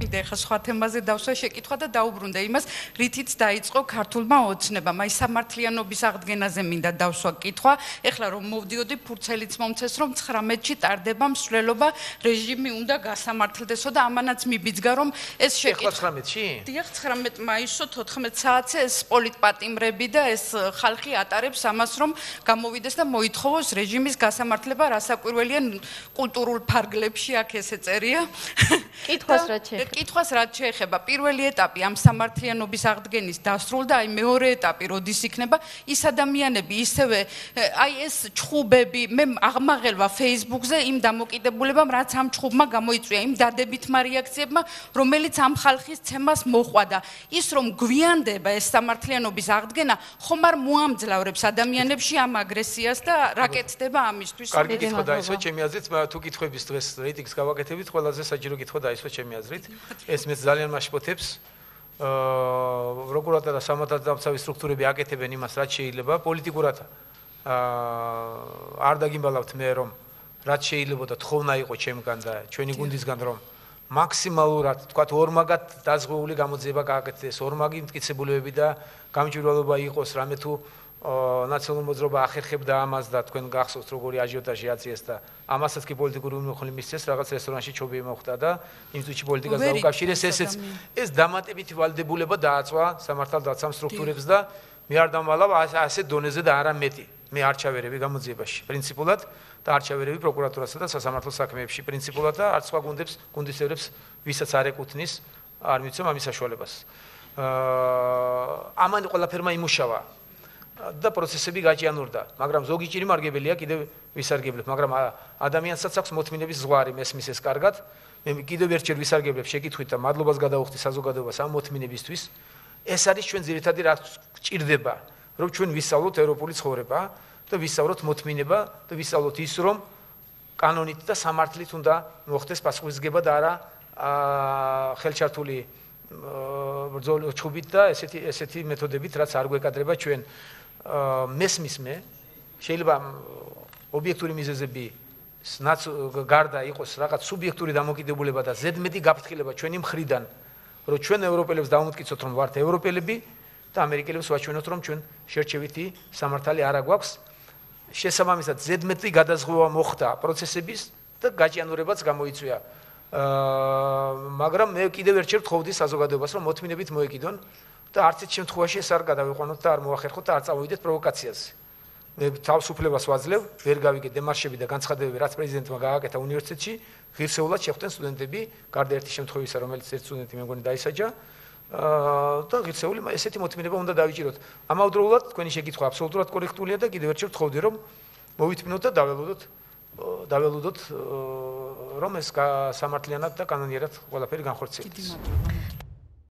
მოვიდა ეხლა სხვა თემაზე დავსვა შეკითხვა და დაუბრუნდა იმას, რითიც დაიწყო ქართულმა ოცნებამ. აი სამართლიანობის აღდგენაზე მინდა დავსვა კითხვა. ეხლა რომ მოვდიოდი, ფურცელიც მომცეს, რომ 19-ში ტარდება მსვლელობა, რეჟიმი უნდა გასამართლდესო და ამანაც მიბიძგა, რომ ეს შეკითხვა. ეხლა 19-ში? დიახ, 19 მაისო 14 საათზე ეს პოლიტპატიმრები და ეს ხალხი ატარებს ამას, რომ გამოვიდეს და მოითხოვოს რეჟიმის გასამართლება, რასაკვირველია კულტურულ ფარგლებში აქ ესე წერია. კითხვას რაც შეეხება პირველი ეტაპი ამ სამართლიანობის აღდგენის დასრულდა, აი მეორე ეტაპი როდის იქნება, ის ადამიანები ისევე აი ეს ჩხუბები, მე აღმაღელვა Facebook-ზე იმ დამოკიდებულებამ, რაც ამ ჩხუბმა გამოიწვია, იმ დადებითმა რეაქციებმა, რომელიც ამ ხალხის ცემას მოყვადა. ის რომ გვიანდება ეს სამართლიანობის აღდგენა, ხომ არ მოამძლავრებს ადამიანებში ამ აგრესიას და რა კეთდება ამისთვის? კარგი კითხვა დაისვა ჩემი აზრით, თუ კითხვების დღეს რეიტინგს გავაკეთებით, ყველაზე საჭირო კითხვა დაისვა ჩემი აზრით. ეს მეც ძალიან მაშფოთებს. პროკურატურა და სამართალდამცავი სტრუქტურები აკეთებენ იმას, რაც შეიძლება პოლიტიკურად არ დაგიმბალავთ მე რომ რაც შეიძლებოდა თხოვნა იყო ჩემგან და ჩვენი გუნდისგან რომ მაქსიმალურად თქვათ ორმაგად დაზღვეული გამოძიება გააკეთდეს, ორმაგი მტკიცებულებები და გამჭვირვალობა იყოს, რამე თუ ნაციონალური მოძრაობა ახერხებდა ამას და თქვენ გახსოვთ როგორი აჟიოტაჟი აწიეს და ამასაც კი პოლიტიკური უმოხლი მისცეს, რაღაც რესტორანში ჩობი მოხდა და იმ წუთში პოლიტიკას დაუკავშირეს, ეს დამატებითი ვალდებულება დააწვა სამართალდაცავ სტრუქტურებს და მე არ დამალავ ასეთ დონეზე და არა მეტი. მე არჩევერები გამოძიებაში პრინციპულად და არჩევერები პროკურატურასა და სასამართლო საქმეებში პრინციპულად და არც სხვა გუნდისევრებს ვისაც არ ეკუთვნის არ მიცემ ამის საშუალებას. ამან ყველაფერმა იმუშავა და პროცესები გაჭიანურდა, მაგრამ ზოგი ჭირი მარგებელია კიდევ ვისარგებლებ, მაგრამ ადამიანსაც აქვს მოთმინების ზღვარი, მესმის ეს კარგად. მე კიდევ ერთხელ ვისარგებლებ შეკითხვით და მადლობას გადავუხდი საზოგადოებას ამ მოთმინებისთვის. ეს არის ჩვენ ძირითადი რაც ჭირდება. რომ ჩვენ ვისწავლოთ ევროპული ცხოვრება და ვისწავლოთ მოთმინება და ვისწავლოთ ის რომ კანონით და სამართლით უნდა მოხდეს პასუხისგება და არა ხელჩართული ჩხუბით და ესეთი მეთოდებით რაც არ გვეკადრება ჩვენ მესმის მე შეიძლება ობიექტური მიზეზები გარდა იყოს რაღაც სუბიექტური დამოკიდებულება და ზედმეტი გაფრთხილება ჩვენი მხრიდან რომ ჩვენ ევროპელებს დავუმტკიცოთ რომ ვართ ევროპელები და ამერიკელებს ვაჩვენოთ რომ ჩვენ შერჩევითი სამართალი არ აგვაქვს შესაბამისად ზედმეტი გადაზღვა მოხდა პროცესების და გაჭიანურებაც გამოიწვია მაგრამ მე კიდევ ერთხელ ვთხოვდი საზოგადოებას რომ მოთმინებით მოეკიდონ და არც ერთ შემთხვევაში ეს არ გადავიყვანოთ და არ მოახერხოთ და არ წავიდეთ პროვოკაციაზე მე თავისუფლებას ვაძლევ ვერ გავიგე დემარშები და განცხადებები რაც პრეზიდენტმა გააკეთა უნივერსიტეტში ღირსეულად შეხვდნენ სტუდენტები გარდა ერთი შემთხვევისა რომელიც ერთ სტუდენტი მე მგონი დაისაჯა და ღირსეული ესეთი მოთმინება უნდა დავიჭიროთ. ამავდროულად თქვენი შეკითხვა აბსოლუტურად კორექტულია და კიდევ ერთხელ ვთხოვდი რომ მოვითმინოთ და დაველოდოთ რომ ეს სამართლიანად და კანონიერად ყველაფერი განხორციელდეს.